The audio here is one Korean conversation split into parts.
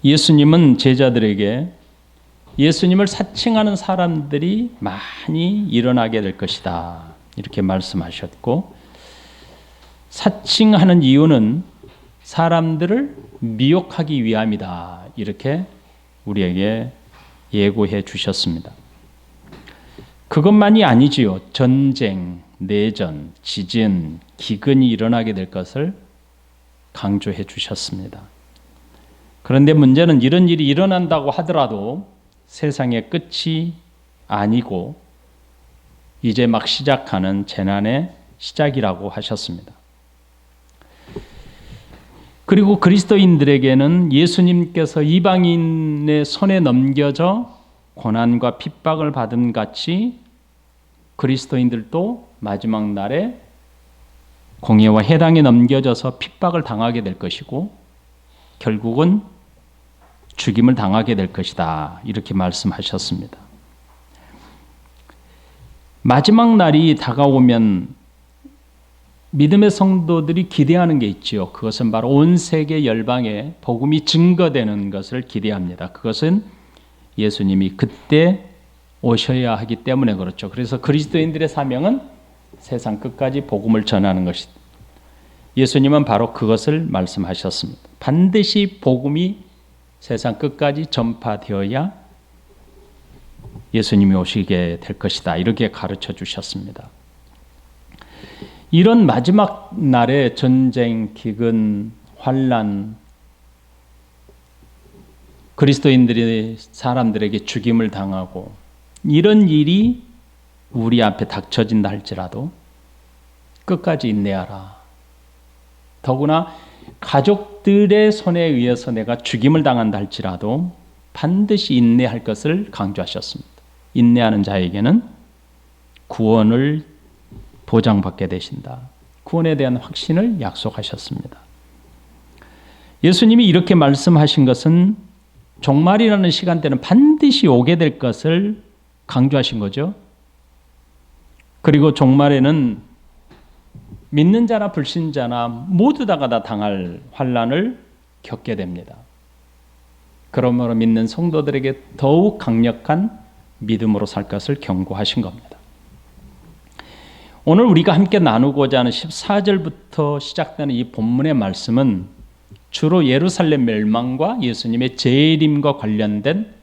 예수님은 제자들에게 예수님을 사칭하는 사람들이 많이 일어나게 될 것이다, 이렇게 말씀하셨고, 사칭하는 이유는 사람들을 미혹하기 위함이다, 이렇게 우리에게 예고해 주셨습니다. 그것만이 아니지요. 전쟁, 내전, 지진, 기근이 일어나게 될 것을 강조해 주셨습니다. 그런데 문제는 이런 일이 일어난다고 하더라도 세상의 끝이 아니고 이제 막 시작하는 재난의 시작이라고 하셨습니다. 그리고 그리스도인들에게는 예수님께서 이방인의 손에 넘겨져 고난과 핍박을 받은 같이 그리스도인들도 마지막 날에 공의와 해당에 넘겨져서 핍박을 당하게 될 것이고 결국은 죽임을 당하게 될 것이다, 이렇게 말씀하셨습니다. 마지막 날이 다가오면 믿음의 성도들이 기대하는 게 있지요. 그것은 바로 온 세계 열방에 복음이 증거되는 것을 기대합니다. 그것은 예수님이 그때 오셔야 하기 때문에 그렇죠. 그래서 그리스도인들의 사명은 세상 끝까지 복음을 전하는 것이다. 예수님은 바로 그것을 말씀하셨습니다. 반드시 복음이 세상 끝까지 전파되어야 예수님이 오시게 될 것이다, 이렇게 가르쳐 주셨습니다. 이런 마지막 날에 전쟁, 기근, 환난, 그리스도인들이 사람들에게 죽임을 당하고 이런 일이 우리 앞에 닥쳐진다 할지라도 끝까지 인내하라. 더구나 가족들의 손에 의해서 내가 죽임을 당한다 할지라도 반드시 인내할 것을 강조하셨습니다. 인내하는 자에게는 구원을 보장받게 되신다. 구원에 대한 확신을 약속하셨습니다. 예수님이 이렇게 말씀하신 것은 종말이라는 시간대는 반드시 오게 될 것을 강조하신 거죠. 그리고 종말에는 믿는 자나 불신자나 모두 다가 다 당할 환난을 겪게 됩니다. 그러므로 믿는 성도들에게 더욱 강력한 믿음으로 살 것을 경고하신 겁니다. 오늘 우리가 함께 나누고자 하는 14절부터 시작되는 이 본문의 말씀은 주로 예루살렘 멸망과 예수님의 재림과 관련된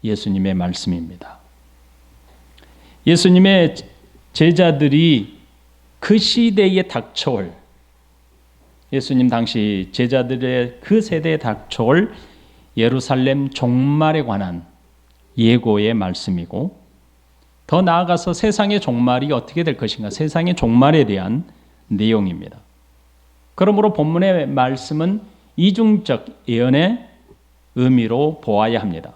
예수님의 말씀입니다. 예수님의 제자들이 그 시대에 닥쳐올, 예수님 당시 제자들의 그 세대에 닥쳐올 예루살렘 종말에 관한 예고의 말씀이고, 더 나아가서 세상의 종말이 어떻게 될 것인가, 세상의 종말에 대한 내용입니다. 그러므로 본문의 말씀은 이중적 예언의 의미로 보아야 합니다.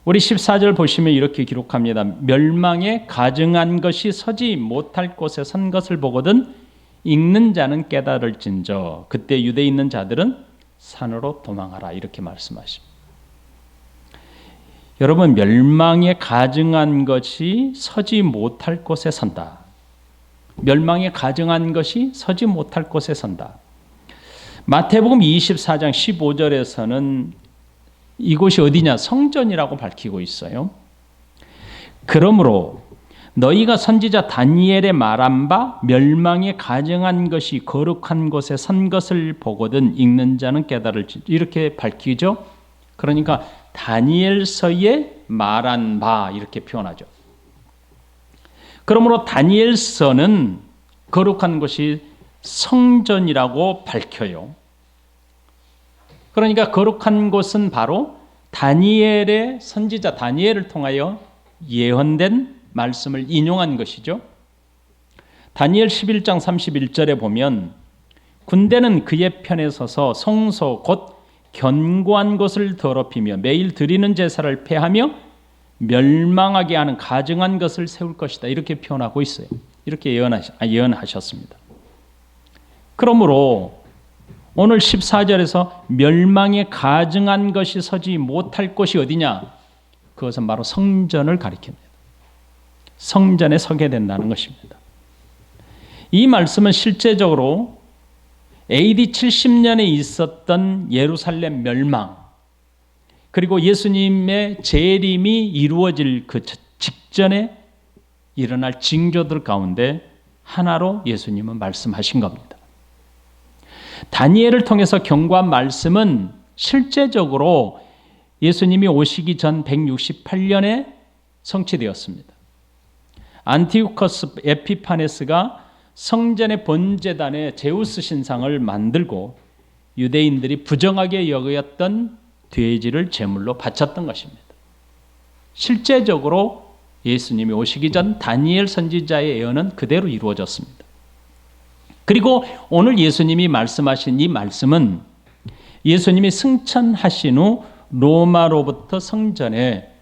우리 14절 보시면 이렇게 기록합니다. 멸망에 가증한 것이 서지 못할 곳에 선 것을 보거든 읽는 자는 깨달을진저 그때 유대에 있는 자들은 산으로 도망하라, 이렇게 말씀하십니다. 여러분, 멸망에 가증한 것이 서지 못할 곳에 선다. 멸망에 가증한 것이 서지 못할 곳에 선다. 마태복음 24장 15절에서는 이곳이 어디냐? 성전이라고 밝히고 있어요. 그러므로 너희가 선지자 다니엘의 말한 바 멸망에 가증한 것이 거룩한 곳에 선 것을 보거든 읽는 자는 깨달을지, 이렇게 밝히죠. 그러니까 다니엘서에 말한 바, 이렇게 표현하죠. 그러므로 다니엘서는 거룩한 곳이 성전이라고 밝혀요. 그러니까 거룩한 곳은 바로 다니엘의 선지자 다니엘을 통하여 예언된 말씀을 인용한 것이죠. 다니엘 11장 31절에 보면 군대는 그의 편에 서서 성소 곧 견고한 곳을 더럽히며 매일 드리는 제사를 폐하며 멸망하게 하는 가증한 것을 세울 것이다, 이렇게 표현하고 있어요. 이렇게 예언하셨습니다. 그러므로 오늘 14절에서 멸망에 가증한 것이 서지 못할 곳이 어디냐? 그것은 바로 성전을 가리킵니다. 성전에 서게 된다는 것입니다. 이 말씀은 실제적으로 AD 70년에 있었던 예루살렘 멸망, 그리고 예수님의 재림이 이루어질 그 직전에 일어날 징조들 가운데 하나로 예수님은 말씀하신 겁니다. 다니엘을 통해서 경고한 말씀은 실제적으로 예수님이 오시기 전 168년에 성취되었습니다. 안티오커스 에피파네스가 성전의 번제단에 제우스 신상을 만들고 유대인들이 부정하게 여겼던 돼지를 제물로 바쳤던 것입니다. 실제적으로 예수님이 오시기 전 다니엘 선지자의 예언은 그대로 이루어졌습니다. 그리고 오늘 예수님이 말씀하신 이 말씀은 예수님이 승천하신 후 로마로부터 성전에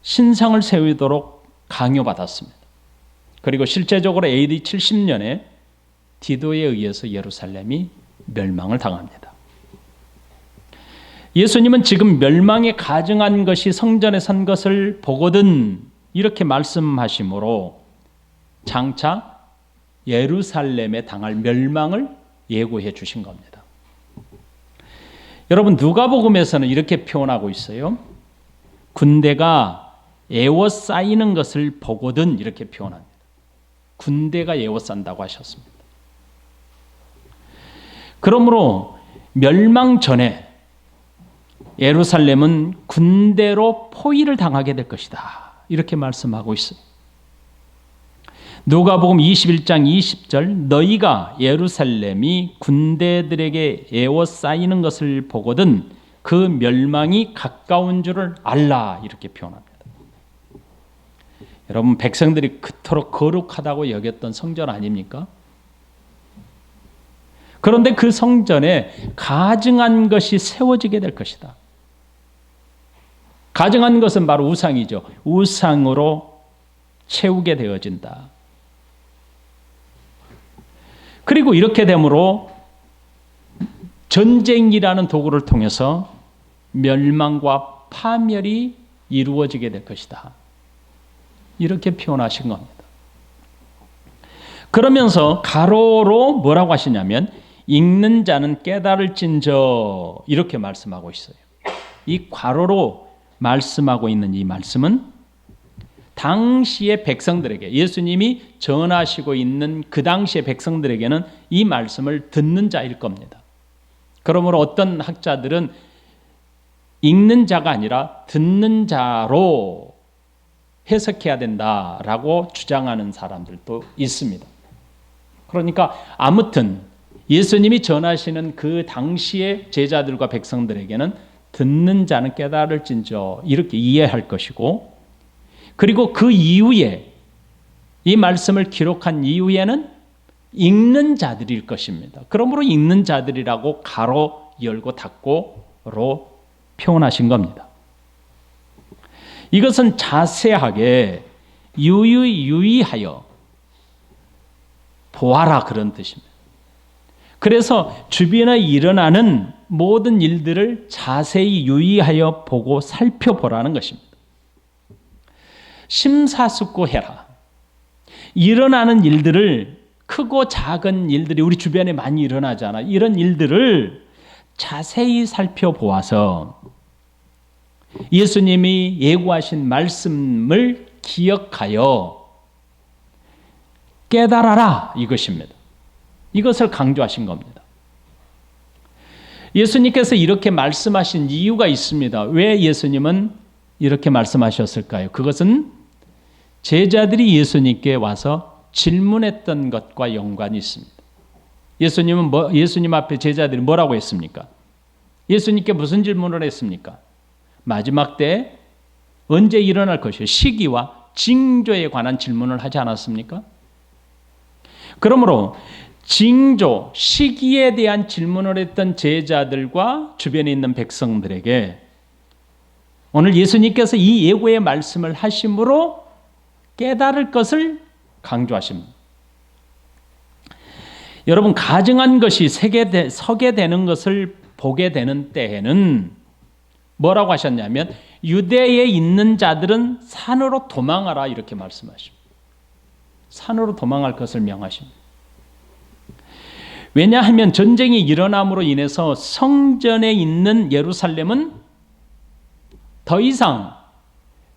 신상을 세우도록 강요받았습니다. 그리고 실제적으로 AD 70년에 디도에 의해서 예루살렘이 멸망을 당합니다. 예수님은 지금 멸망에 가증한 것이 성전에 선 것을 보거든 이렇게 말씀하시므로 장차 예루살렘에 당할 멸망을 예고해 주신 겁니다. 여러분, 누가복음에서는 이렇게 표현하고 있어요. 군대가 에워싸이는 것을 보거든 이렇게 표현합니다. 군대가 에워싼다고 하셨습니다. 그러므로 멸망 전에 예루살렘은 군대로 포위를 당하게 될 것이다. 이렇게 말씀하고 있어요. 누가복음 21장 20절 너희가 예루살렘이 군대들에게 에워싸이는 것을 보거든 그 멸망이 가까운 줄을 알라 이렇게 표현합니다. 여러분, 백성들이 그토록 거룩하다고 여겼던 성전 아닙니까? 그런데 그 성전에 가증한 것이 세워지게 될 것이다. 가증한 것은 바로 우상이죠. 우상으로 채우게 되어진다. 그리고 이렇게 되므로 전쟁이라는 도구를 통해서 멸망과 파멸이 이루어지게 될 것이다. 이렇게 표현하신 겁니다. 그러면서 가로로 뭐라고 하시냐면 읽는 자는 깨달을진저 이렇게 말씀하고 있어요. 이 괄호로 말씀하고 있는 이 말씀은 당시의 백성들에게 예수님이 전하시고 있는 그 당시의 백성들에게는 이 말씀을 듣는 자일 겁니다. 그러므로 어떤 학자들은 읽는 자가 아니라 듣는 자로 해석해야 된다라고 주장하는 사람들도 있습니다. 그러니까 아무튼 예수님이 전하시는 그 당시의 제자들과 백성들에게는 듣는 자는 깨달을진저 이렇게 이해할 것이고, 그리고 그 이후에 이 말씀을 기록한 이후에는 읽는 자들일 것입니다. 그러므로 읽는 자들이라고 가로 열고 닫고로 표현하신 겁니다. 이것은 자세하게 유의하여 보아라 그런 뜻입니다. 그래서 주변에 일어나는 모든 일들을 자세히 유의하여 보고 살펴보라는 것입니다. 심사숙고해라. 일어나는 일들을, 크고 작은 일들이 우리 주변에 많이 일어나잖아. 이런 일들을 자세히 살펴보아서 예수님이 예고하신 말씀을 기억하여 깨달아라 이것입니다. 이것을 강조하신 겁니다. 예수님께서 이렇게 말씀하신 이유가 있습니다. 왜 예수님은 이렇게 말씀하셨을까요? 그것은 제자들이 예수님께 와서 질문했던 것과 연관이 있습니다. 예수님 앞에 제자들이 뭐라고 했습니까? 예수님께 무슨 질문을 했습니까? 마지막 때 언제 일어날 것이요? 시기와 징조에 관한 질문을 하지 않았습니까? 그러므로 징조, 시기에 대한 질문을 했던 제자들과 주변에 있는 백성들에게 오늘 예수님께서 이 예고의 말씀을 하심으로 깨달을 것을 강조하십니다. 여러분, 가증한 것이 서게 되는 것을 보게 되는 때에는 뭐라고 하셨냐면 유대에 있는 자들은 산으로 도망하라 이렇게 말씀하십니다. 산으로 도망할 것을 명하십니다. 왜냐하면 전쟁이 일어남으로 인해서 성전에 있는 예루살렘은 더 이상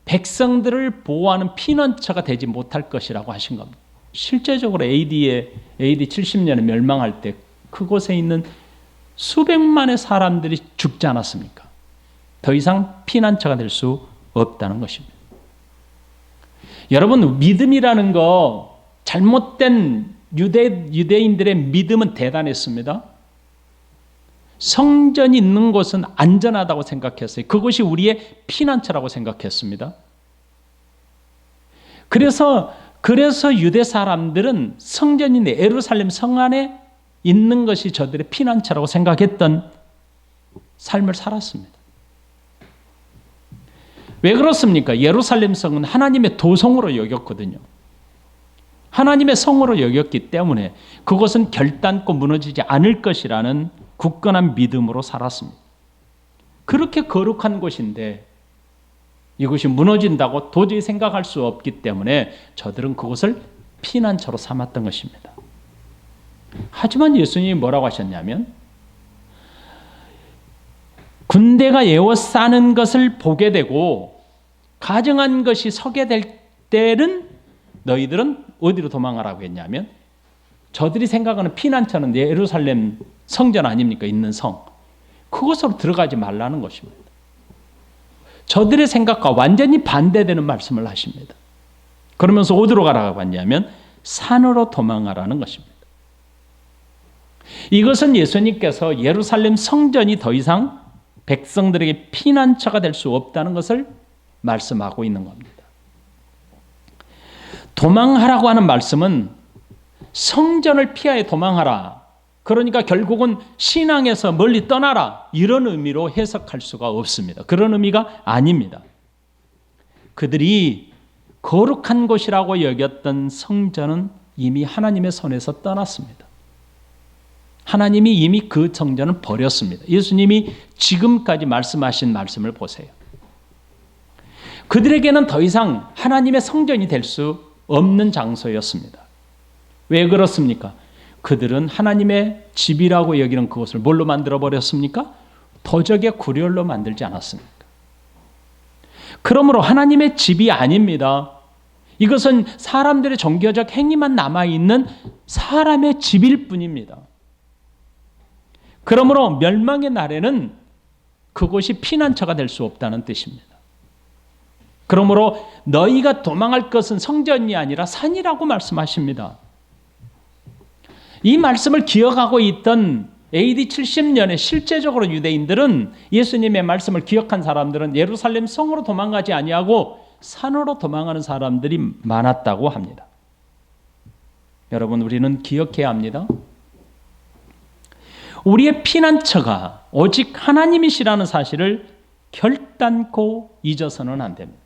백성들을 보호하는 피난처가 되지 못할 것이라고 하신 겁니다. 실제적으로 AD 70년에 멸망할 때 그곳에 있는 수백만의 사람들이 죽지 않았습니까? 더 이상 피난처가 될 수 없다는 것입니다. 여러분, 믿음이라는 거, 잘못된 유대인들의 믿음은 대단했습니다. 성전이 있는 곳은 안전하다고 생각했어요. 그것이 우리의 피난처라고 생각했습니다. 그래서 유대 사람들은 성전인 예루살렘 성 안에 있는 것이 저들의 피난처라고 생각했던 삶을 살았습니다. 왜 그렇습니까? 예루살렘 성은 하나님의 도성으로 여겼거든요. 하나님의 성으로 여겼기 때문에 그것은 결단코 무너지지 않을 것이라는 굳건한 믿음으로 살았습니다. 그렇게 거룩한 곳인데 이것이 무너진다고 도저히 생각할 수 없기 때문에 저들은 그것을 피난처로 삼았던 것입니다. 하지만 예수님이 뭐라고 하셨냐면, 군대가 에워싸는 것을 보게 되고 가증한 것이 서게 될 때는 너희들은 어디로 도망가라고 했냐면, 저들이 생각하는 피난처는 예루살렘 성전 아닙니까? 있는 성. 그곳으로 들어가지 말라는 것입니다. 저들의 생각과 완전히 반대되는 말씀을 하십니다. 그러면서 어디로 가라고 했냐면 산으로 도망가라는 것입니다. 이것은 예수님께서 예루살렘 성전이 더 이상 백성들에게 피난처가 될 수 없다는 것을 말씀하고 있는 겁니다. 도망하라고 하는 말씀은 성전을 피하여 도망하라, 그러니까 결국은 신앙에서 멀리 떠나라, 이런 의미로 해석할 수가 없습니다. 그런 의미가 아닙니다. 그들이 거룩한 곳이라고 여겼던 성전은 이미 하나님의 손에서 떠났습니다. 하나님이 이미 그 성전을 버렸습니다. 예수님이 지금까지 말씀하신 말씀을 보세요. 그들에게는 더 이상 하나님의 성전이 될 수 없는 장소였습니다. 왜 그렇습니까? 그들은 하나님의 집이라고 여기는 그것을 뭘로 만들어 버렸습니까? 도적의 구렬로 만들지 않았습니까? 그러므로 하나님의 집이 아닙니다. 이것은 사람들의 종교적 행위만 남아있는 사람의 집일 뿐입니다. 그러므로 멸망의 날에는 그곳이 피난처가 될 수 없다는 뜻입니다. 그러므로 너희가 도망할 것은 성전이 아니라 산이라고 말씀하십니다. 이 말씀을 기억하고 있던 AD 70년에 실제적으로 유대인들은, 예수님의 말씀을 기억한 사람들은 예루살렘 성으로 도망가지 아니하고 산으로 도망하는 사람들이 많았다고 합니다. 여러분, 우리는 기억해야 합니다. 우리의 피난처가 오직 하나님이시라는 사실을 결단코 잊어서는 안 됩니다.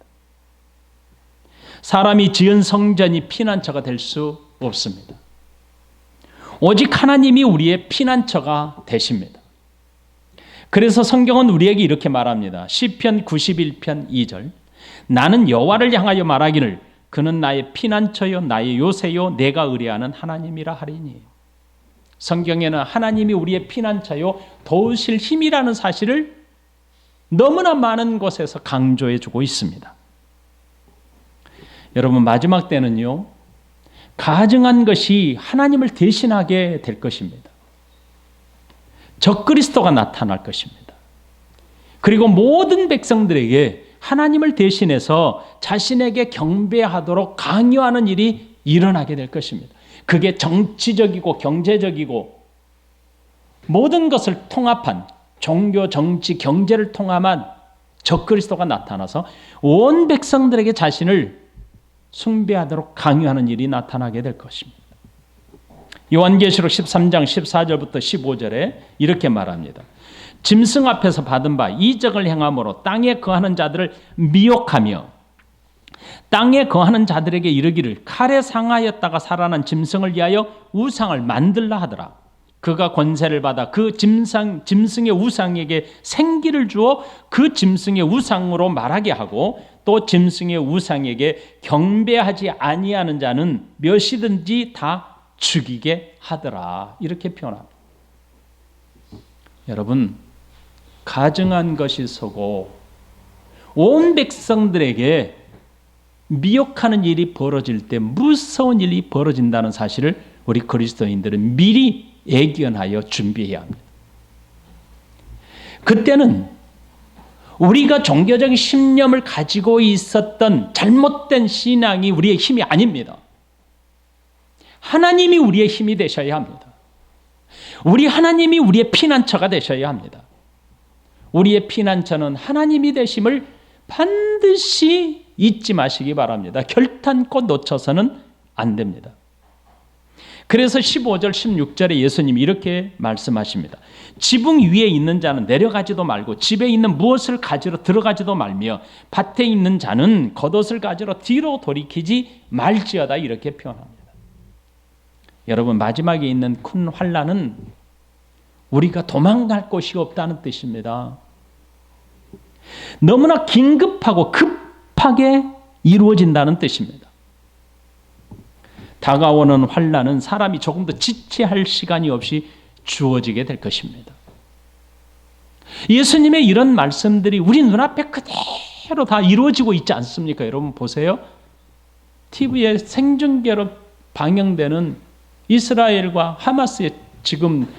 사람이 지은 성전이 피난처가 될 수 없습니다. 오직 하나님이 우리의 피난처가 되십니다. 그래서 성경은 우리에게 이렇게 말합니다. 시편 91편 2절. 나는 여호와를 향하여 말하기를 그는 나의 피난처요 나의 요새요 내가 의뢰하는 하나님이라 하리니. 성경에는 하나님이 우리의 피난처요 도우실 힘이라는 사실을 너무나 많은 곳에서 강조해 주고 있습니다. 여러분, 마지막 때는요, 가증한 것이 하나님을 대신하게 될 것입니다. 적그리스도가 나타날 것입니다. 그리고 모든 백성들에게 하나님을 대신해서 자신에게 경배하도록 강요하는 일이 일어나게 될 것입니다. 그게 정치적이고 경제적이고 모든 것을 통합한, 종교, 정치, 경제를 통합한 적그리스도가 나타나서 온 백성들에게 자신을 숭배하도록 강요하는 일이 나타나게 될 것입니다. 요한계시록 13장 14절부터 15절에 이렇게 말합니다. 짐승 앞에서 받은 바 이적을 행함으로 땅에 거하는 자들을 미혹하며 땅에 거하는 자들에게 이르기를 칼에 상하였다가 살아난 짐승을 위하여 우상을 만들라 하더라. 그가 권세를 받아 그 짐승의 우상에게 생기를 주어 그 짐승의 우상으로 말하게 하고 또 짐승의 우상에게 경배하지 아니하는 자는 몇이든지 다 죽이게 하더라. 이렇게 표현합니다. 여러분, 가증한 것이 서고 온 백성들에게 미혹하는 일이 벌어질 때 무서운 일이 벌어진다는 사실을 우리 그리스도인들은 미리 예견하여 준비해야 합니다. 그때는 우리가 종교적인 신념을 가지고 있었던 잘못된 신앙이 우리의 힘이 아닙니다. 하나님이 우리의 힘이 되셔야 합니다. 하나님이 우리의 피난처가 되셔야 합니다. 우리의 피난처는 하나님이 되심을 반드시 잊지 마시기 바랍니다. 결단코 놓쳐서는 안 됩니다. 그래서 15절, 16절에 예수님이 이렇게 말씀하십니다. 지붕 위에 있는 자는 내려가지도 말고 집에 있는 무엇을 가지러 들어가지도 말며 밭에 있는 자는 겉옷을 가지러 뒤로 돌이키지 말지어다 이렇게 표현합니다. 여러분, 마지막에 있는 큰 환난은 우리가 도망갈 곳이 없다는 뜻입니다. 너무나 긴급하고 급하게 이루어진다는 뜻입니다. 다가오는 환난은 사람이 조금 더 지체할 시간이 없이 주어지게 될 것입니다. 예수님의 이런 말씀들이 우리 눈앞에 그대로 다 이루어지고 있지 않습니까? 여러분 보세요. TV에 생중계로 방영되는 이스라엘과 하마스의 지금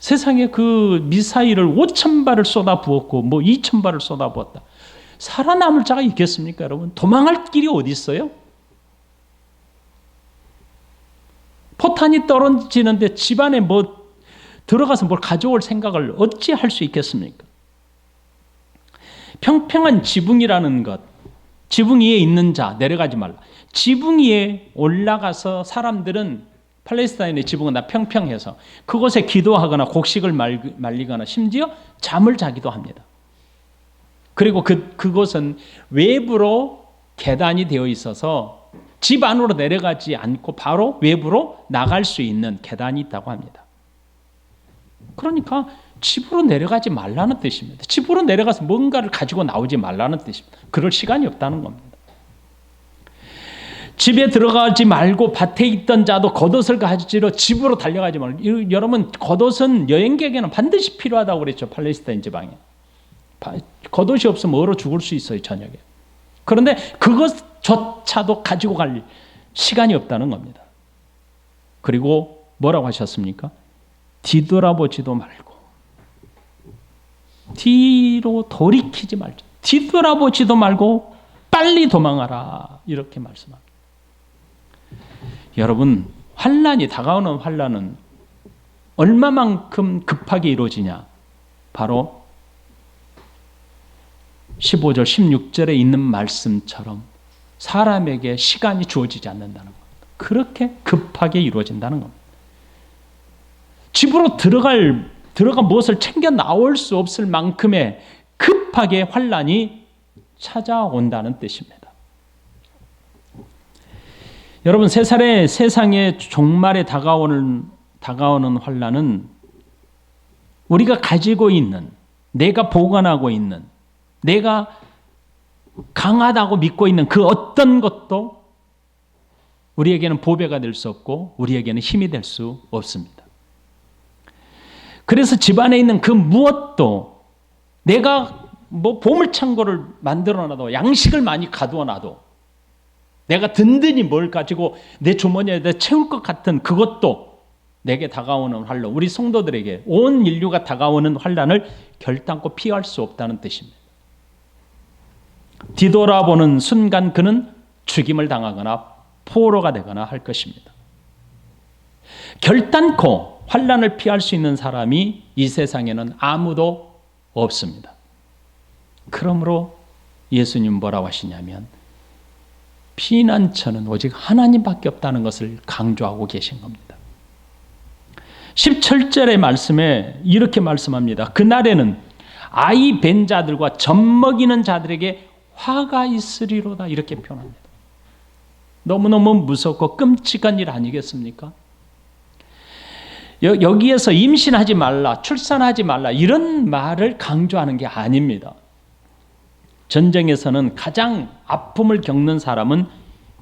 세상에 그 미사일을 5,000발을 쏟아부었고 2,000발을 쏟아부었다. 살아남을 자가 있겠습니까, 여러분? 도망할 길이 어디 있어요? 포탄이 떨어지는데 집안에 들어가서 뭘 가져올 생각을 어찌 할 수 있겠습니까? 평평한 지붕이라는 것, 지붕 위에 있는 자 내려가지 말라. 지붕 위에 올라가서 사람들은 팔레스타인의 지붕은 다 평평해서 그곳에 기도하거나 곡식을 말리거나 심지어 잠을 자기도 합니다. 그리고 그곳은 외부로 계단이 되어 있어서 집 안으로 내려가지 않고 바로 외부로 나갈 수 있는 계단이 있다고 합니다. 그러니까 집으로 내려가지 말라는 뜻입니다. 집으로 내려가서 뭔가를 가지고 나오지 말라는 뜻입니다. 그럴 시간이 없다는 겁니다. 집에 들어가지 말고 밭에 있던 자도 겉옷을 가지러 집으로 달려가지 말고. 여러분, 겉옷은 여행객에는 반드시 필요하다고 그랬죠. 팔레스타인 지방에. 겉옷이 없으면 얼어 죽을 수 있어요, 저녁에. 그런데 그것조차도 가지고 갈 시간이 없다는 겁니다. 그리고 뭐라고 하셨습니까? 뒤돌아보지도 말고 뒤로 돌이키지 말자. 뒤돌아보지도 말고 빨리 도망하라. 이렇게 말씀합니다. 여러분, 환난이 다가오는 환난은 얼마만큼 급하게 이루어지냐? 바로 15절, 16절에 있는 말씀처럼 사람에게 시간이 주어지지 않는다는 겁니다. 그렇게 급하게 이루어진다는 겁니다. 집으로 들어가 무엇을 챙겨 나올 수 없을 만큼의 급하게 환난이 찾아온다는 뜻입니다. 여러분, 세상의 종말에 다가오는 환난은 우리가 가지고 있는, 내가 보관하고 있는, 내가 강하다고 믿고 있는 그 어떤 것도 우리에게는 보배가 될 수 없고 우리에게는 힘이 될 수 없습니다. 그래서 집안에 있는 그 무엇도 내가 보물창고를 만들어놔도 양식을 많이 가두어놔도 내가 든든히 뭘 가지고 내 주머니에 채울 것 같은 그것도 내게 다가오는 환난, 우리 성도들에게 온 인류가 다가오는 환난을 결단코 피할 수 없다는 뜻입니다. 뒤돌아보는 순간 그는 죽임을 당하거나 포로가 되거나 할 것입니다. 결단코 환난을 피할 수 있는 사람이 이 세상에는 아무도 없습니다. 그러므로 예수님 뭐라고 하시냐면 피난처는 오직 하나님밖에 없다는 것을 강조하고 계신 겁니다. 17절의 말씀에 이렇게 말씀합니다. 그날에는 아이 뵌 자들과 젖먹이는 자들에게 화가 있으리로다 이렇게 표현합니다. 너무너무 무섭고 끔찍한 일 아니겠습니까? 여기에서 임신하지 말라, 출산하지 말라 이런 말을 강조하는 게 아닙니다. 전쟁에서는 가장 아픔을 겪는 사람은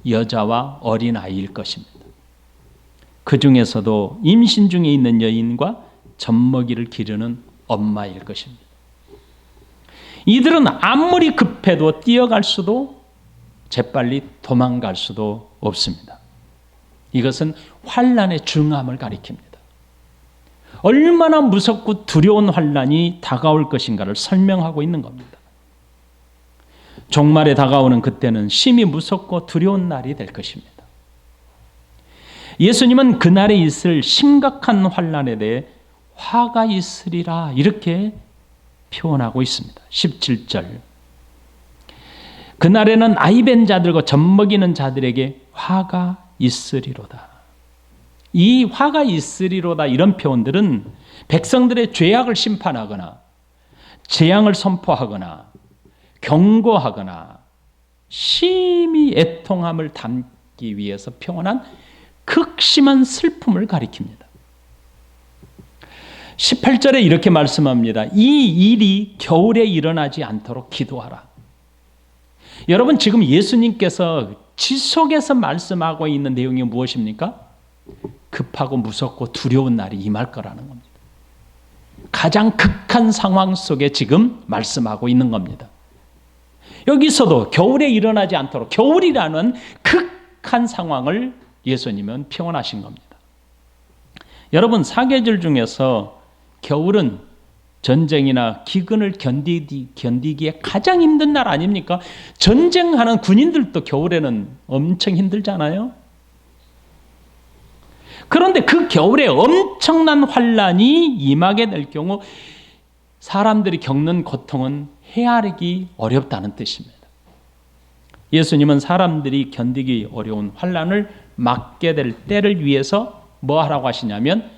여자와 어린아이일 것입니다. 그 중에서도 임신 중에 있는 여인과 젖먹이를 기르는 엄마일 것입니다. 이들은 아무리 급해도 뛰어갈 수도 재빨리 도망갈 수도 없습니다. 이것은 환난의 중함을 가리킵니다. 얼마나 무섭고 두려운 환난이 다가올 것인가를 설명하고 있는 겁니다. 종말에 다가오는 그때는 심히 무섭고 두려운 날이 될 것입니다. 예수님은 그날에 있을 심각한 환난에 대해 화가 있으리라 이렇게 표현하고 있습니다. 17절. 그날에는 아이벤 자들과 젖먹이는 자들에게 화가 있으리로다. 이 화가 있으리로다 이런 표현들은 백성들의 죄악을 심판하거나 재앙을 선포하거나 경고하거나 심히 애통함을 담기 위해서 표현한 극심한 슬픔을 가리킵니다. 18절에 이렇게 말씀합니다. 이 일이 겨울에 일어나지 않도록 기도하라. 여러분, 지금 예수님께서 지속해서 말씀하고 있는 내용이 무엇입니까? 급하고 무섭고 두려운 날이 임할 거라는 겁니다. 가장 극한 상황 속에 지금 말씀하고 있는 겁니다. 여기서도 겨울에 일어나지 않도록, 겨울이라는 극한 상황을 예수님은 표현하신 겁니다. 여러분, 사계절 중에서 겨울은 전쟁이나 기근을 견디기에 가장 힘든 날 아닙니까? 전쟁하는 군인들도 겨울에는 엄청 힘들잖아요. 그런데 그 겨울에 엄청난 환난이 임하게 될 경우 사람들이 겪는 고통은 헤아리기 어렵다는 뜻입니다. 예수님은 사람들이 견디기 어려운 환난을 막게 될 때를 위해서 뭐 하라고 하시냐면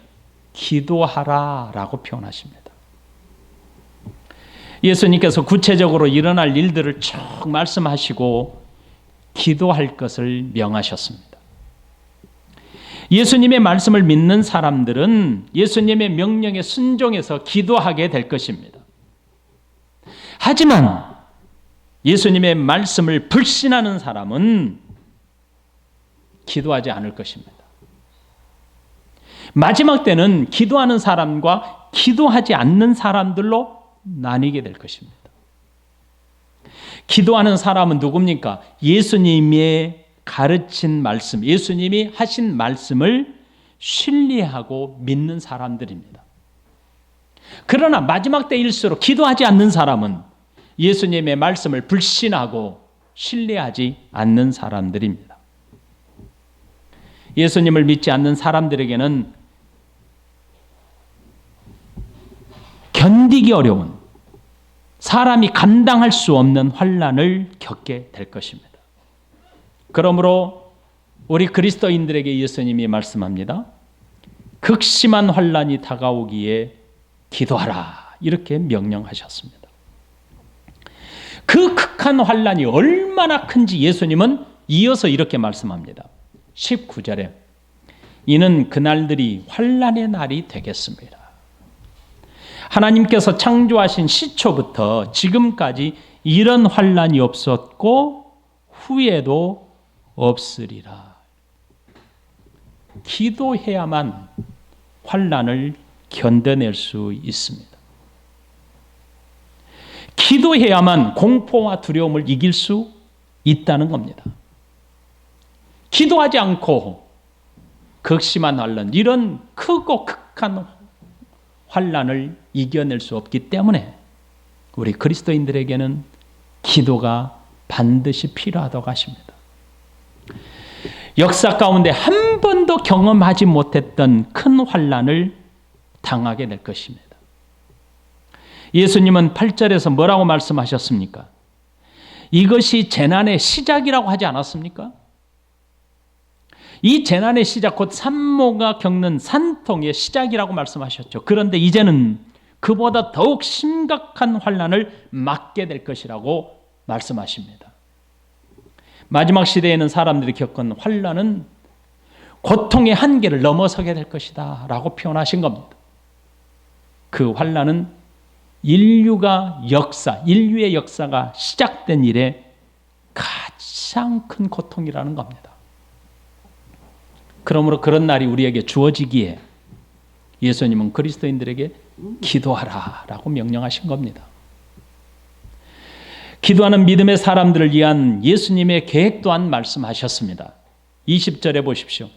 기도하라라고 표현하십니다. 예수님께서 구체적으로 일어날 일들을 쭉 말씀하시고 기도할 것을 명하셨습니다. 예수님의 말씀을 믿는 사람들은 예수님의 명령에 순종해서 기도하게 될 것입니다. 하지만 예수님의 말씀을 불신하는 사람은 기도하지 않을 것입니다. 마지막 때는 기도하는 사람과 기도하지 않는 사람들로 나뉘게 될 것입니다. 기도하는 사람은 누굽니까? 예수님의 가르친 말씀, 예수님이 하신 말씀을 신뢰하고 믿는 사람들입니다. 그러나 마지막 때일수록 기도하지 않는 사람은 예수님의 말씀을 불신하고 신뢰하지 않는 사람들입니다. 예수님을 믿지 않는 사람들에게는 견디기 어려운, 사람이 감당할 수 없는 환난을 겪게 될 것입니다. 그러므로 우리 그리스도인들에게 예수님이 말씀합니다. 극심한 환난이 다가오기에 기도하라 이렇게 명령하셨습니다. 그 극한 환난이 얼마나 큰지 예수님은 이어서 이렇게 말씀합니다. 19절에 이는 그날들이 환난의 날이 되겠습니다. 하나님께서 창조하신 시초부터 지금까지 이런 환난이 없었고 후에도 없으리라. 기도해야만 환난을 견뎌낼 수 있습니다. 기도해야만 공포와 두려움을 이길 수 있다는 겁니다. 기도하지 않고 극심한 환난, 이런 크고 극한 환난을 이겨낼 수 없기 때문에 우리 그리스도인들에게는 기도가 반드시 필요하다고 하십니다. 역사 가운데 한 번도 경험하지 못했던 큰 환난을 당하게 될 것입니다. 예수님은 8절에서 뭐라고 말씀하셨습니까? 이것이 재난의 시작이라고 하지 않았습니까? 이 재난의 시작, 곧 산모가 겪는 산통의 시작이라고 말씀하셨죠. 그런데 이제는 그보다 더욱 심각한 환난을 맞게 될 것이라고 말씀하십니다. 마지막 시대에는 사람들이 겪은 환난은 고통의 한계를 넘어서게 될 것이다 라고 표현하신 겁니다. 그 환난은 인류의 역사가 시작된 이래 가장 큰 고통이라는 겁니다. 그러므로 그런 날이 우리에게 주어지기에 예수님은 그리스도인들에게 기도하라라고 명령하신 겁니다. 기도하는 믿음의 사람들을 위한 예수님의 계획 또한 말씀하셨습니다. 20절에 보십시오.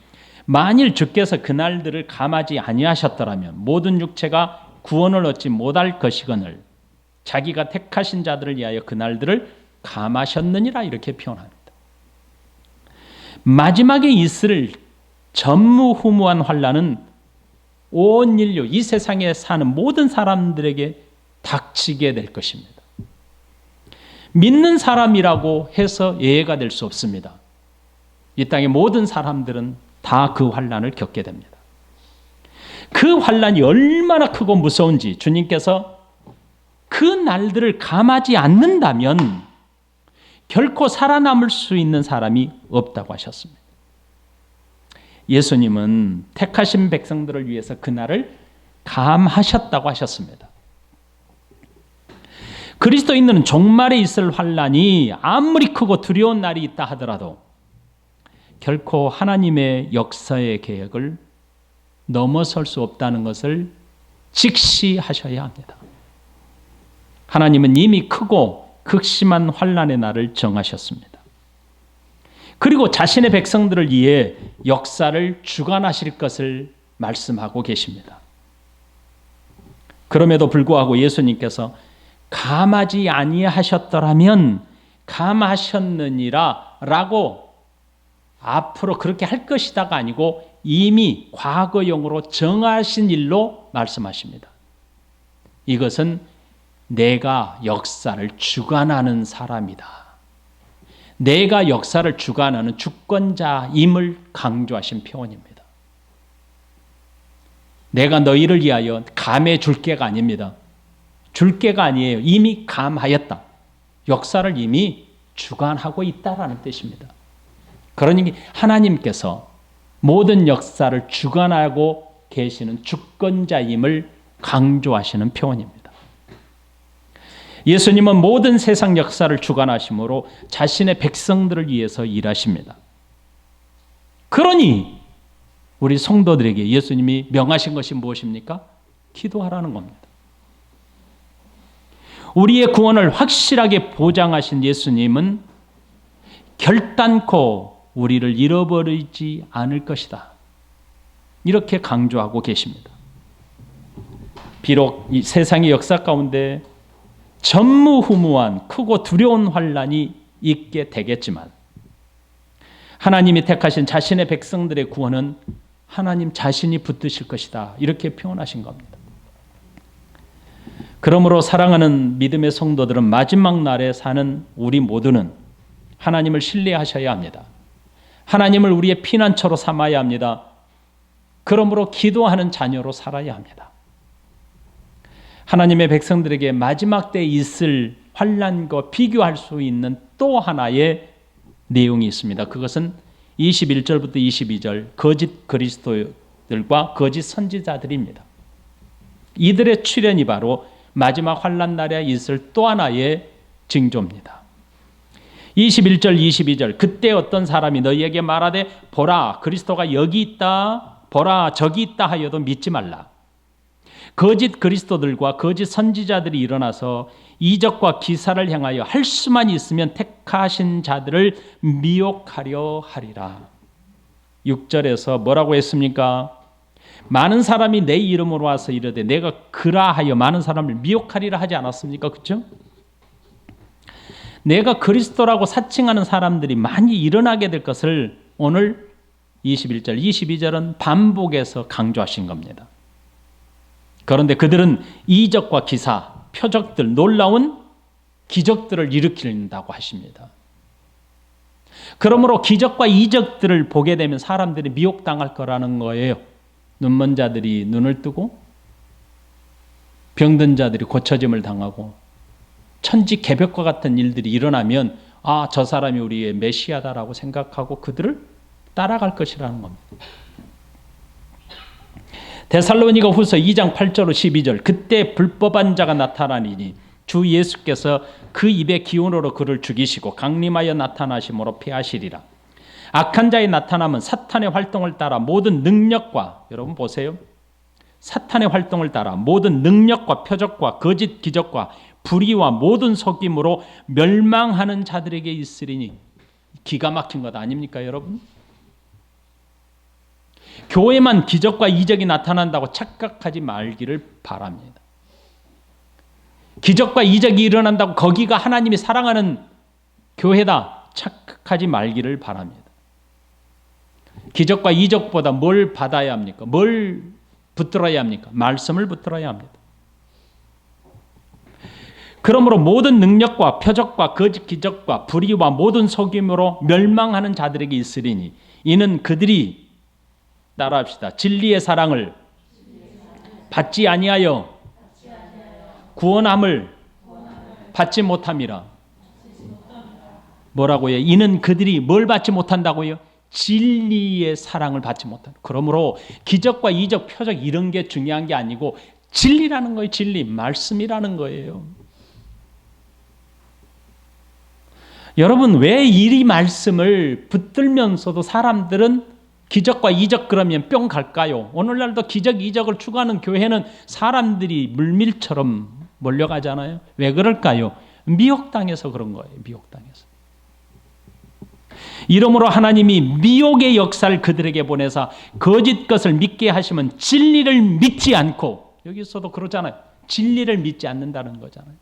만일 주께서 그날들을 감하지 아니하셨더라면 모든 육체가 구원을 얻지 못할 것이거늘 자기가 택하신 자들을 위하여 그날들을 감하셨느니라 이렇게 표현합니다. 마지막에 있을 전무후무한 환난은 온 인류, 이 세상에 사는 모든 사람들에게 닥치게 될 것입니다. 믿는 사람이라고 해서 예외가 될 수 없습니다. 이 땅의 모든 사람들은 다 그 환난을 겪게 됩니다. 그 환난이 얼마나 크고 무서운지 주님께서 그 날들을 감하지 않는다면 결코 살아남을 수 있는 사람이 없다고 하셨습니다. 예수님은 택하신 백성들을 위해서 그날을 감하셨다고 하셨습니다. 그리스도인들은 종말에 있을 환난이 아무리 크고 두려운 날이 있다 하더라도 결코 하나님의 역사의 계획을 넘어설 수 없다는 것을 직시하셔야 합니다. 하나님은 이미 크고 극심한 환난의 날을 정하셨습니다. 그리고 자신의 백성들을 위해 역사를 주관하실 것을 말씀하고 계십니다. 그럼에도 불구하고 예수님께서 감하지 아니하셨더라면 감하셨느니라 라고 앞으로 그렇게 할 것이다가 아니고 이미 과거형으로 정하신 일로 말씀하십니다. 이것은 내가 역사를 주관하는 사람이다. 내가 역사를 주관하는 주권자임을 강조하신 표현입니다. 내가 너희를 위하여 감해 줄 게가 아닙니다. 줄 게가 아니에요. 이미 감하였다. 역사를 이미 주관하고 있다라는 뜻입니다. 그러니 하나님께서 모든 역사를 주관하고 계시는 주권자임을 강조하시는 표현입니다. 예수님은 모든 세상 역사를 주관하심으로 자신의 백성들을 위해서 일하십니다. 그러니 우리 성도들에게 예수님이 명하신 것이 무엇입니까? 기도하라는 겁니다. 우리의 구원을 확실하게 보장하신 예수님은 결단코 우리를 잃어버리지 않을 것이다. 이렇게 강조하고 계십니다. 비록 이 세상의 역사 가운데 전무후무한 크고 두려운 환난이 있게 되겠지만 하나님이 택하신 자신의 백성들의 구원은 하나님 자신이 붙드실 것이다. 이렇게 표현하신 겁니다. 그러므로 사랑하는 믿음의 성도들은 마지막 날에 사는 우리 모두는 하나님을 신뢰하셔야 합니다. 하나님을 우리의 피난처로 삼아야 합니다. 그러므로 기도하는 자녀로 살아야 합니다. 하나님의 백성들에게 마지막 때에 있을 환난과 비교할 수 있는 또 하나의 내용이 있습니다. 그것은 21절부터 22절 거짓 그리스도들과 거짓 선지자들입니다. 이들의 출현이 바로 마지막 환난 날에 있을 또 하나의 징조입니다. 21절 22절 그때 어떤 사람이 너희에게 말하되 보라 그리스도가 여기 있다 보라 저기 있다 하여도 믿지 말라. 거짓 그리스도들과 거짓 선지자들이 일어나서 이적과 기사를 행하여 할 수만 있으면 택하신 자들을 미혹하려 하리라. 6절에서 뭐라고 했습니까? 많은 사람이 내 이름으로 와서 이르되 내가 그라하여 많은 사람을 미혹하리라 하지 않았습니까? 그렇죠? 내가 그리스도라고 사칭하는 사람들이 많이 일어나게 될 것을 오늘 21절, 22절은 반복해서 강조하신 겁니다. 그런데 그들은 이적과 기사, 표적들, 놀라운 기적들을 일으킨다고 하십니다. 그러므로 기적과 이적들을 보게 되면 사람들이 미혹당할 거라는 거예요. 눈먼 자들이 눈을 뜨고 병든 자들이 고쳐짐을 당하고 천지개벽과 같은 일들이 일어나면 아, 저 사람이 우리의 메시아다라고 생각하고 그들을 따라갈 것이라는 겁니다. 데살로니가 후서 2장 8절 12절 그때 불법한 자가 나타나니니 주 예수께서 그 입의 기운으로 그를 죽이시고 강림하여 나타나심으로 패하시리라. 악한 자의 나타남은 사탄의 활동을 따라 모든 능력과, 여러분 보세요, 사탄의 활동을 따라 모든 능력과 표적과 거짓 기적과 불의와 모든 속임으로 멸망하는 자들에게 있으리니. 기가 막힌 것 아닙니까, 여러분? 교회만 기적과 이적이 나타난다고 착각하지 말기를 바랍니다. 기적과 이적이 일어난다고 거기가 하나님이 사랑하는 교회다 착각하지 말기를 바랍니다. 기적과 이적보다 뭘 받아야 합니까? 뭘 붙들어야 합니까? 말씀을 붙들어야 합니다. 그러므로 모든 능력과 표적과 거짓 기적과 불의와 모든 속임으로 멸망하는 자들에게 있으리니 이는 그들이, 따라합시다, 진리의 사랑을 받지 아니하여 구원함을 받지 못함이라. 뭐라고요? 이는 그들이 뭘 받지 못한다고요? 진리의 사랑을 받지 못한다. 그러므로 기적과 이적, 표적 이런 게 중요한 게 아니고 진리라는 거예요. 진리, 말씀이라는 거예요. 여러분, 왜 이 말씀을 붙들면서도 사람들은 기적과 이적 그러면 뿅 갈까요? 오늘날도 기적, 이적을 추구하는 교회는 사람들이 물밀처럼 몰려가잖아요. 왜 그럴까요? 미혹당해서 그런 거예요. 미혹당해서. 이러므로 하나님이 미혹의 역사를 그들에게 보내사 거짓 것을 믿게 하시면 진리를 믿지 않고, 여기서도 그러잖아요. 진리를 믿지 않는다는 거잖아요.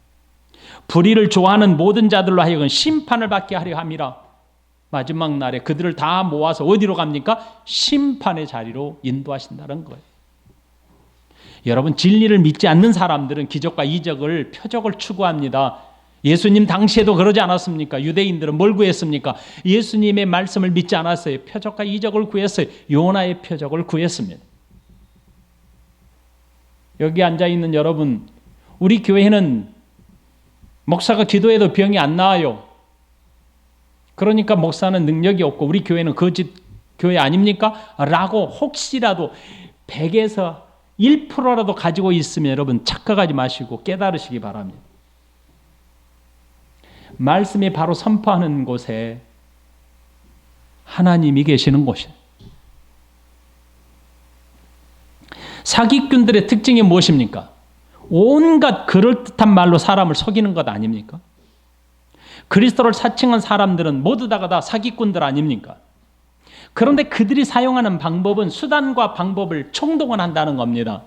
불의를 좋아하는 모든 자들로 하여금 심판을 받게 하려 함이라. 마지막 날에 그들을 다 모아서 어디로 갑니까? 심판의 자리로 인도하신다는 거예요. 여러분, 진리를 믿지 않는 사람들은 기적과 이적을, 표적을 추구합니다. 예수님 당시에도 그러지 않았습니까? 유대인들은 뭘 구했습니까? 예수님의 말씀을 믿지 않았어요. 표적과 이적을 구했어요. 요나의 표적을 구했습니다. 여기 앉아있는 여러분, 우리 교회는 목사가 기도해도 병이 안 나아요. 그러니까 목사는 능력이 없고 우리 교회는 거짓 교회 아닙니까? 라고 혹시라도 100에서 1%라도 가지고 있으면 여러분 착각하지 마시고 깨달으시기 바랍니다. 말씀이 바로 선포하는 곳에 하나님이 계시는 곳이에요. 사기꾼들의 특징이 무엇입니까? 온갖 그럴듯한 말로 사람을 속이는 것 아닙니까? 그리스도를 사칭한 사람들은 모두 다 사기꾼들 아닙니까? 그런데 그들이 사용하는 방법은 수단과 방법을 총동원한다는 겁니다.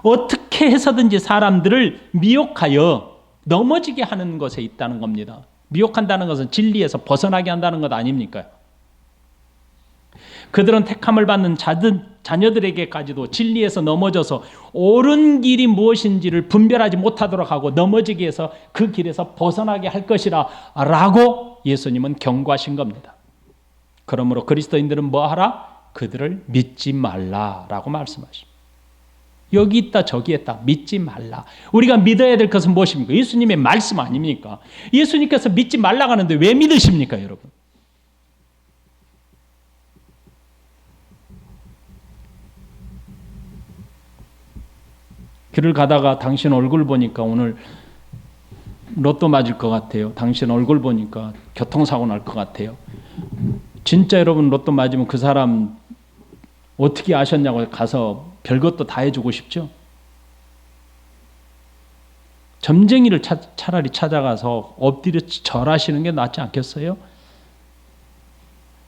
어떻게 해서든지 사람들을 미혹하여 넘어지게 하는 것에 있다는 겁니다. 미혹한다는 것은 진리에서 벗어나게 한다는 것 아닙니까? 그들은 택함을 받는 자녀들에게까지도 진리에서 넘어져서 옳은 길이 무엇인지를 분별하지 못하도록 하고 넘어지게 해서 그 길에서 벗어나게 할 것이라 라고 예수님은 경고하신 겁니다. 그러므로 그리스도인들은 뭐 하라? 그들을 믿지 말라라고 말씀하십니다. 여기 있다 저기 있다 믿지 말라. 우리가 믿어야 될 것은 무엇입니까? 예수님의 말씀 아닙니까? 예수님께서 믿지 말라고 하는데 왜 믿으십니까, 여러분? 길을 가다가 당신 얼굴 보니까 오늘 로또 맞을 것 같아요. 당신 얼굴 보니까 교통사고 날 것 같아요. 진짜 여러분 로또 맞으면 그 사람 어떻게 아셨냐고 가서 별것도 다 해주고 싶죠? 점쟁이를 차라리 찾아가서 엎드려 절하시는 게 낫지 않겠어요?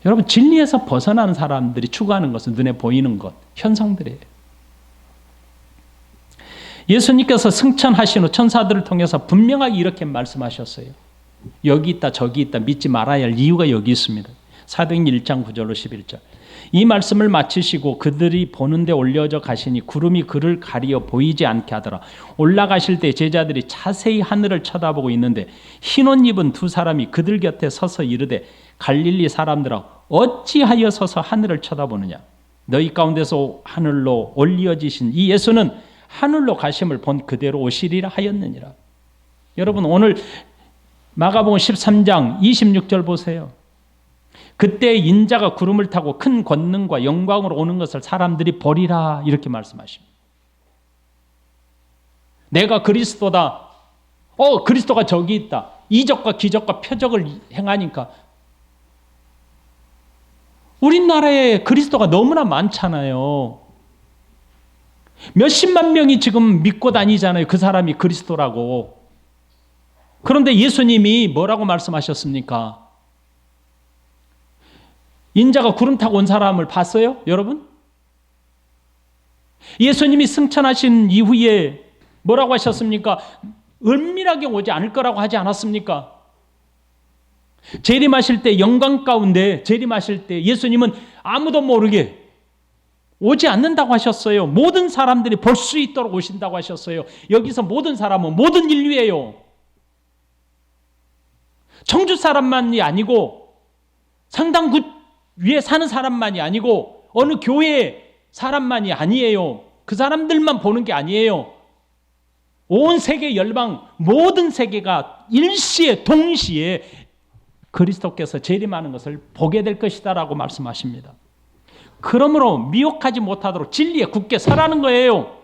여러분, 진리에서 벗어나는 사람들이 추구하는 것은 눈에 보이는 것, 현상들이에요. 예수님께서 승천하신 후 천사들을 통해서 분명하게 이렇게 말씀하셨어요. 여기 있다 저기 있다 믿지 말아야 할 이유가 여기 있습니다. 사도행전 1장 9절로 11절. 이 말씀을 마치시고 그들이 보는데 올려져 가시니 구름이 그를 가리어 보이지 않게 하더라. 올라가실 때 제자들이 자세히 하늘을 쳐다보고 있는데 흰옷 입은 두 사람이 그들 곁에 서서 이르되 갈릴리 사람들아 어찌하여 서서 하늘을 쳐다보느냐. 너희 가운데서 하늘로 올리어지신 이 예수는 하늘로 가심을 본 그대로 오시리라 하였느니라. 여러분, 오늘 마가복음 13장 26절 보세요. 그때 인자가 구름을 타고 큰 권능과 영광으로 오는 것을 사람들이 보리라 이렇게 말씀하십니다. 내가 그리스도다. 그리스도가 저기 있다. 이적과 기적과 표적을 행하니까 우리나라에 그리스도가 너무나 많잖아요. 몇십만 명이 지금 믿고 다니잖아요. 그 사람이 그리스도라고. 그런데 예수님이 뭐라고 말씀하셨습니까? 인자가 구름 타고 온 사람을 봤어요? 여러분? 예수님이 승천하신 이후에 뭐라고 하셨습니까? 은밀하게 오지 않을 거라고 하지 않았습니까? 재림하실 때 영광 가운데 재림하실 때 예수님은 아무도 모르게 오지 않는다고 하셨어요. 모든 사람들이 볼 수 있도록 오신다고 하셨어요. 여기서 모든 사람은 모든 인류예요. 청주 사람만이 아니고 상당구 위에 사는 사람만이 아니고 어느 교회 사람만이 아니에요. 그 사람들만 보는 게 아니에요. 온 세계 열방 모든 세계가 일시에 동시에 그리스도께서 재림하는 것을 보게 될 것이다라고 말씀하십니다. 그러므로 미혹하지 못하도록 진리에 굳게 서라는 거예요.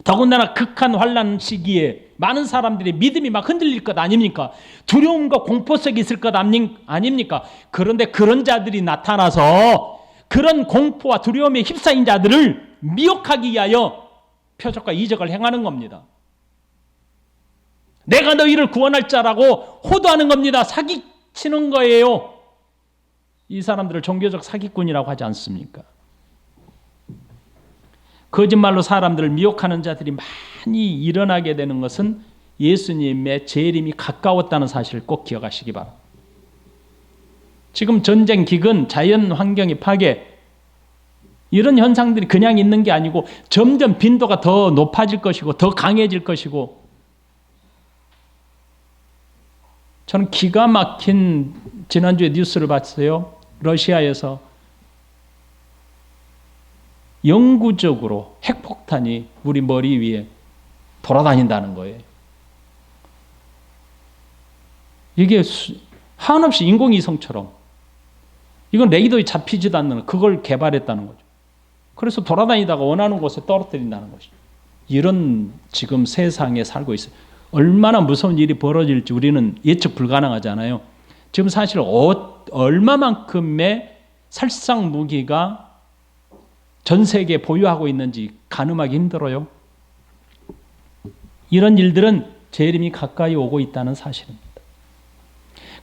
더군다나 극한 환난 시기에 많은 사람들이 믿음이 막 흔들릴 것 아닙니까? 두려움과 공포 속에 있을 것 아닙니까? 그런데 그런 자들이 나타나서 그런 공포와 두려움에 휩싸인 자들을 미혹하기 위하여 표적과 이적을 행하는 겁니다. 내가 너희를 구원할 자라고 호도하는 겁니다. 사기치는 거예요. 이 사람들을 종교적 사기꾼이라고 하지 않습니까? 거짓말로 사람들을 미혹하는 자들이 많이 일어나게 되는 것은 예수님의 재림이 가까웠다는 사실을 꼭 기억하시기 바랍니다. 지금 전쟁, 기근, 자연 환경의 파괴 이런 현상들이 그냥 있는 게 아니고 점점 빈도가 더 높아질 것이고 더 강해질 것이고 저는 기가 막힌 지난주에 뉴스를 봤어요. 러시아에서 영구적으로 핵폭탄이 우리 머리 위에 돌아다닌다는 거예요. 이게 한없이 인공위성처럼 이건 레이더에 잡히지도 않는 그걸 개발했다는 거죠. 그래서 돌아다니다가 원하는 곳에 떨어뜨린다는 것이죠. 이런 지금 세상에 살고 있어요. 얼마나 무서운 일이 벌어질지 우리는 예측 불가능하잖아요. 지금 사실 얼마만큼의 살상 무기가 전 세계에 보유하고 있는지 가늠하기 힘들어요. 이런 일들은 재림이 가까이 오고 있다는 사실입니다.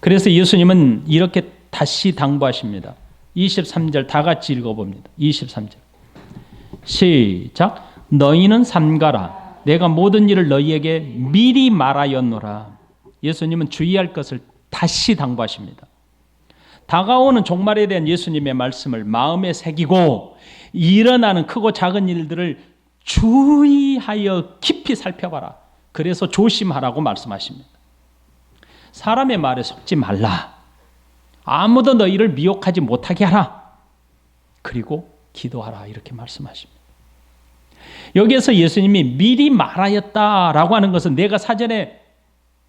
그래서 예수님은 이렇게 다시 당부하십니다. 23절 다 같이 읽어봅니다. 23절 시작. 너희는 삼가라. 내가 모든 일을 너희에게 미리 말하였노라. 예수님은 주의할 것을 다시 당부하십니다. 다가오는 종말에 대한 예수님의 말씀을 마음에 새기고 일어나는 크고 작은 일들을 주의하여 깊이 살펴봐라. 그래서 조심하라고 말씀하십니다. 사람의 말에 속지 말라. 아무도 너희를 미혹하지 못하게 하라. 그리고 기도하라. 이렇게 말씀하십니다. 여기에서 예수님이 미리 말하였다라고 하는 것은 내가 사전에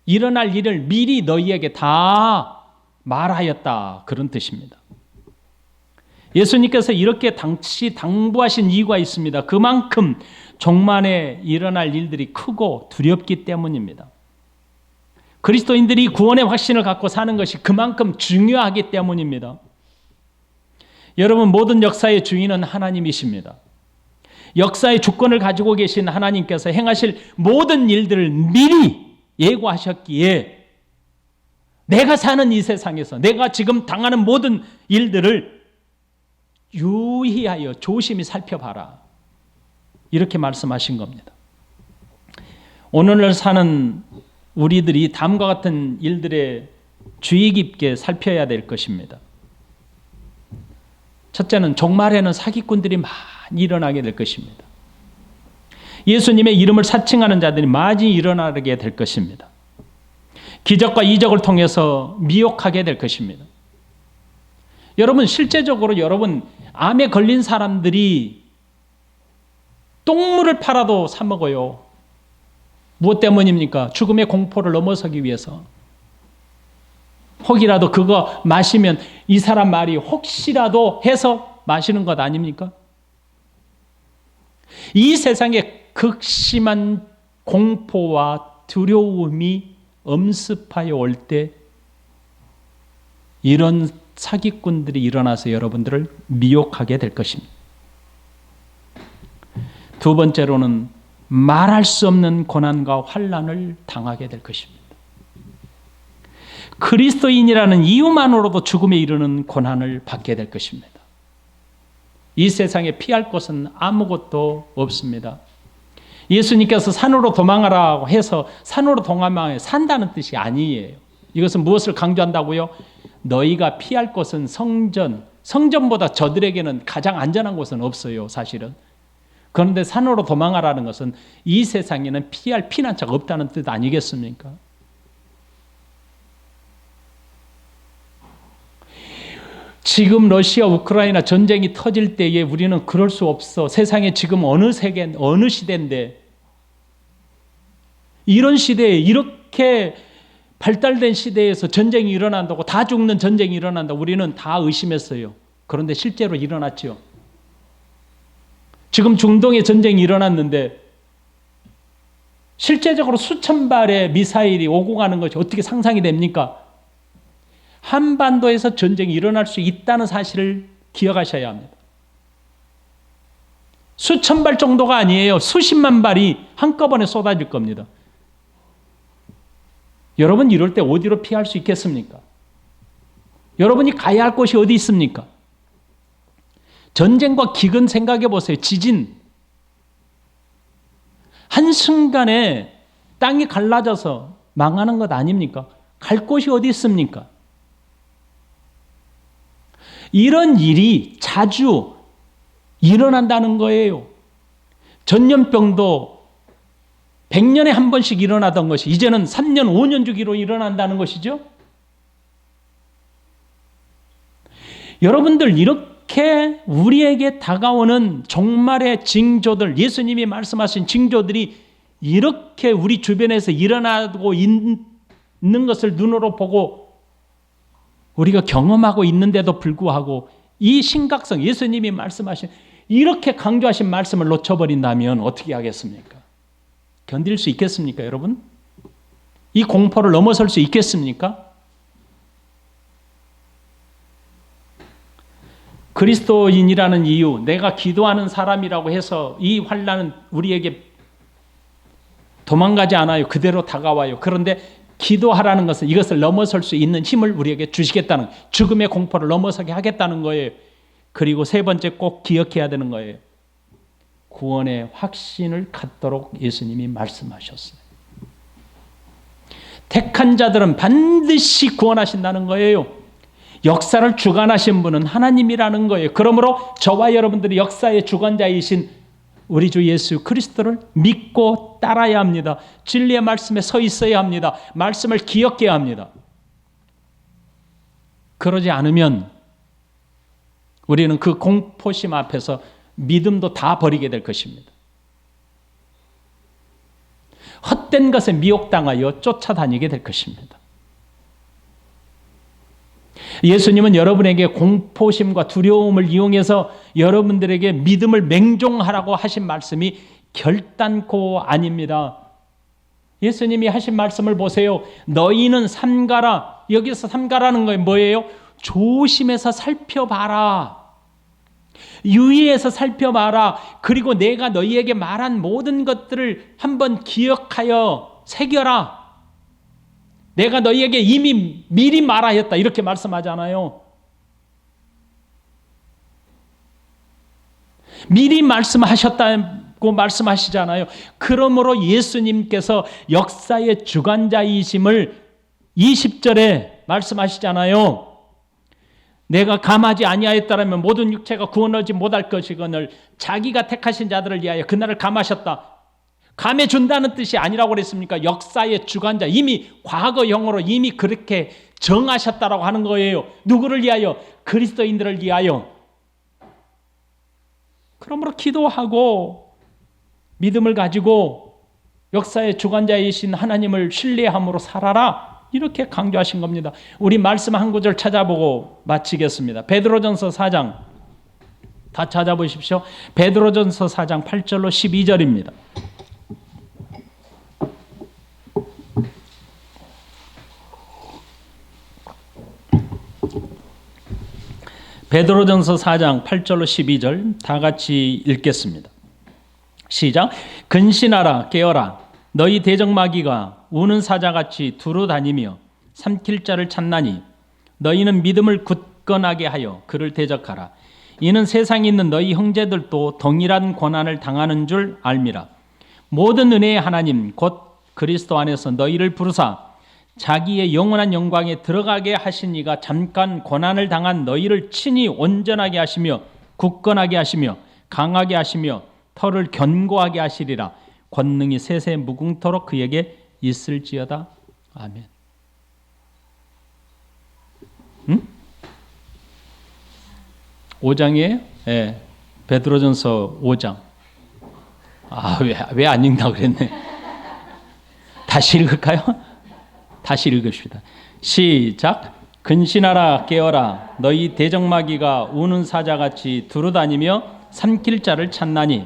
일어날 일을 미리 너희에게 다 말하였다. 그런 뜻입니다. 예수님께서 이렇게 당시 당부하신 이유가 있습니다. 그만큼 종말에 일어날 일들이 크고 두렵기 때문입니다. 그리스도인들이 구원의 확신을 갖고 사는 것이 그만큼 중요하기 때문입니다. 여러분, 모든 역사의 주인은 하나님이십니다. 역사의 주권을 가지고 계신 하나님께서 행하실 모든 일들을 미리 예고하셨기에 내가 사는 이 세상에서 내가 지금 당하는 모든 일들을 유의하여 조심히 살펴봐라. 이렇게 말씀하신 겁니다. 오늘날 사는 우리들이 다음과 같은 일들에 주의 깊게 살펴야 될 것입니다. 첫째는 종말에는 사기꾼들이 많이 일어나게 될 것입니다. 예수님의 이름을 사칭하는 자들이 많이 일어나게 될 것입니다. 기적과 이적을 통해서 미혹하게 될 것입니다. 여러분, 실제적으로 여러분 암에 걸린 사람들이 똥물을 팔아도 사 먹어요. 무엇 때문입니까? 죽음의 공포를 넘어서기 위해서. 혹이라도 그거 마시면 이 사람 말이 혹시라도 해서 마시는 것 아닙니까? 이 세상에 극심한 공포와 두려움이 엄습하여 올 때 이런 사기꾼들이 일어나서 여러분들을 미혹하게 될 것입니다. 두 번째로는 말할 수 없는 고난과 환난을 당하게 될 것입니다. 그리스도인이라는 이유만으로도 죽음에 이르는 고난을 받게 될 것입니다. 이 세상에 피할 곳은 아무것도 없습니다. 예수님께서 산으로 도망하라고 해서 산으로 도망하여 산다는 뜻이 아니에요. 이것은 무엇을 강조한다고요? 너희가 피할 곳은 성전, 성전보다 저들에게는 가장 안전한 곳은 없어요, 사실은. 그런데 산으로 도망하라는 것은 이 세상에는 피할 피난처가 없다는 뜻 아니겠습니까? 지금 러시아 우크라이나 전쟁이 터질 때에 우리는 그럴 수 없어. 세상에 지금 어느 세계, 어느 시대인데 이런 시대에 이렇게 발달된 시대에서 전쟁이 일어난다고, 다 죽는 전쟁이 일어난다고 우리는 다 의심했어요. 그런데 실제로 일어났죠. 지금 중동에 전쟁이 일어났는데 실제적으로 수천 발의 미사일이 오고 가는 것이 어떻게 상상이 됩니까? 한반도에서 전쟁이 일어날 수 있다는 사실을 기억하셔야 합니다. 수천 발 정도가 아니에요. 수십만 발이 한꺼번에 쏟아질 겁니다. 여러분 이럴 때 어디로 피할 수 있겠습니까? 여러분이 가야 할 곳이 어디 있습니까? 전쟁과 기근 생각해 보세요. 지진. 한순간에 땅이 갈라져서 망하는 것 아닙니까? 갈 곳이 어디 있습니까? 이런 일이 자주 일어난다는 거예요. 전염병도 100년에 한 번씩 일어나던 것이 이제는 3년, 5년 주기로 일어난다는 것이죠. 여러분들 이렇게 우리에게 다가오는 종말의 징조들, 예수님이 말씀하신 징조들이 이렇게 우리 주변에서 일어나고 있는 것을 눈으로 보고 우리가 경험하고 있는데도 불구하고 이 심각성, 예수님이 말씀하신 이렇게 강조하신 말씀을 놓쳐버린다면 어떻게 하겠습니까? 견딜 수 있겠습니까, 여러분? 이 공포를 넘어설 수 있겠습니까? 그리스도인이라는 이유, 내가 기도하는 사람이라고 해서 이 환난은 우리에게 도망가지 않아요. 그대로 다가와요. 그런데 기도하라는 것은 이것을 넘어설 수 있는 힘을 우리에게 주시겠다는, 죽음의 공포를 넘어서게 하겠다는 거예요. 그리고 세 번째 꼭 기억해야 되는 거예요. 구원의 확신을 갖도록 예수님이 말씀하셨어요. 택한 자들은 반드시 구원하신다는 거예요. 역사를 주관하신 분은 하나님이라는 거예요. 그러므로 저와 여러분들이 역사의 주관자이신 우리 주 예수 그리스도를 믿고 따라야 합니다. 진리의 말씀에 서 있어야 합니다. 말씀을 기억해야 합니다. 그러지 않으면 우리는 그 공포심 앞에서 믿음도 다 버리게 될 것입니다. 헛된 것에 미혹당하여 쫓아다니게 될 것입니다. 예수님은 여러분에게 공포심과 두려움을 이용해서 여러분들에게 믿음을 맹종하라고 하신 말씀이 결단코 아닙니다. 예수님이 하신 말씀을 보세요. 너희는 삼가라. 여기서 삼가라는 건 뭐예요? 조심해서 살펴봐라. 유의해서 살펴봐라. 그리고 내가 너희에게 말한 모든 것들을 한번 기억하여 새겨라. 내가 너희에게 이미 미리 말하였다. 이렇게 말씀하잖아요. 미리 말씀하셨다고 말씀하시잖아요. 그러므로 예수님께서 역사의 주관자이심을 20절에 말씀하시잖아요. 내가 감하지 아니하였다라면 모든 육체가 구원하지 못할 것이거늘 자기가 택하신 자들을 위하여 그날을 감하셨다. 감해 준다는 뜻이 아니라고 그랬습니까? 역사의 주관자, 이미 과거형으로 이미 그렇게 정하셨다라고 하는 거예요. 누구를 위하여? 그리스도인들을 위하여. 그러므로 기도하고 믿음을 가지고 역사의 주관자이신 하나님을 신뢰함으로 살아라. 이렇게 강조하신 겁니다. 우리 말씀 한 구절 찾아보고 마치겠습니다. 베드로전서 4장 다 찾아보십시오. 베드로전서 4장 8절로 12절입니다. 베드로전서 4장 8절로 12절 다 같이 읽겠습니다. 시작. 근신하라 깨어라 너희 대적마귀가 우는 사자같이 두루 다니며 삼킬 자를 찾나니 너희는 믿음을 굳건하게 하여 그를 대적하라. 이는 세상에 있는 너희 형제들도 동일한 고난을 당하는 줄 알미라. 모든 은혜의 하나님 곧 그리스도 안에서 너희를 부르사 자기의 영원한 영광에 들어가게 하신 이가 잠깐 고난을 당한 너희를 친히 온전하게 하시며 굳건하게 하시며 강하게 하시며 털을 견고하게 하시리라. 권능이 세세 무궁토록 그에게 있을지어다. 아멘. 응? 5장이에요? 예. 베드로전서 5장. 왜 안 읽나 그랬네. 다시 읽을까요? 다시 읽읍시다. 시작. 근신하라 깨어라 너희 대적마귀가 우는 사자같이 두루다니며 삼킬 자를 찾나니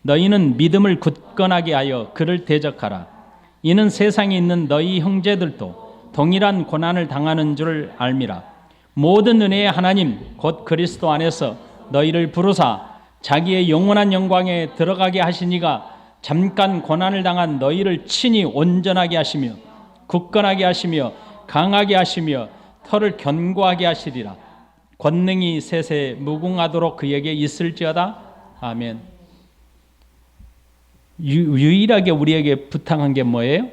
너희는 믿음을 굳건하게 하여 그를 대적하라. 이는 세상에 있는 너희 형제들도 동일한 고난을 당하는 줄 알미라. 모든 은혜의 하나님 곧 그리스도 안에서 너희를 부르사 자기의 영원한 영광에 들어가게 하시니가 잠깐 고난을 당한 너희를 친히 온전하게 하시며 굳건하게 하시며 강하게 하시며 털을 견고하게 하시리라. 권능이 세세 무궁하도록 그에게 있을지어다. 아멘. 유일하게 우리에게 부탁한 게 뭐예요?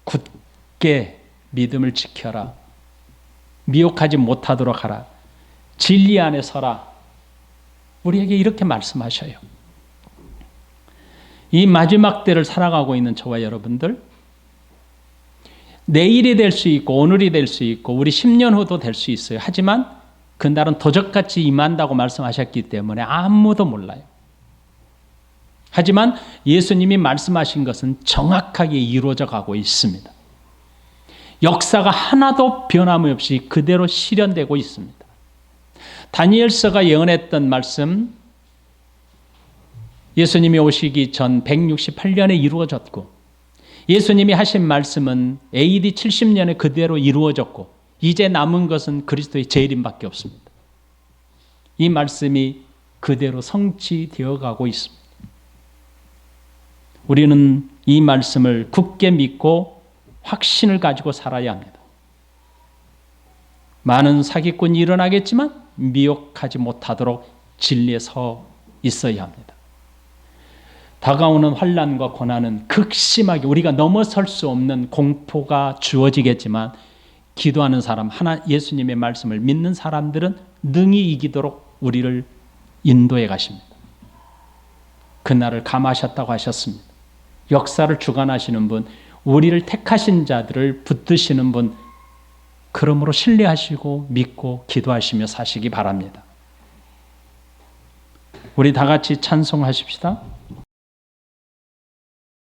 굳게 믿음을 지켜라. 미혹하지 못하도록 하라. 진리 안에 서라. 우리에게 이렇게 말씀하셔요. 이 마지막 때를 살아가고 있는 저와 여러분들, 내일이 될 수 있고 오늘이 될 수 있고 우리 10년 후도 될 수 있어요. 하지만 그날은 도적같이 임한다고 말씀하셨기 때문에 아무도 몰라요. 하지만 예수님이 말씀하신 것은 정확하게 이루어져 가고 있습니다. 역사가 하나도 변함이 없이 그대로 실현되고 있습니다. 다니엘서가 예언했던 말씀, 예수님이 오시기 전 168년에 이루어졌고 예수님이 하신 말씀은 AD 70년에 그대로 이루어졌고 이제 남은 것은 그리스도의 재림밖에 없습니다. 이 말씀이 그대로 성취되어 가고 있습니다. 우리는 이 말씀을 굳게 믿고 확신을 가지고 살아야 합니다. 많은 사기꾼이 일어나겠지만 미혹하지 못하도록 진리에 서 있어야 합니다. 다가오는 환난과 고난은 극심하게 우리가 넘어설 수 없는 공포가 주어지겠지만 기도하는 사람, 예수님의 말씀을 믿는 사람들은 능히 이기도록 우리를 인도해 가십니다. 그날을 감하셨다고 하셨습니다. 역사를 주관하시는 분, 우리를 택하신 자들을 붙드시는 분, 그러므로 신뢰하시고 믿고 기도하시며 사시기 바랍니다. 우리 다 같이 찬송하십시다.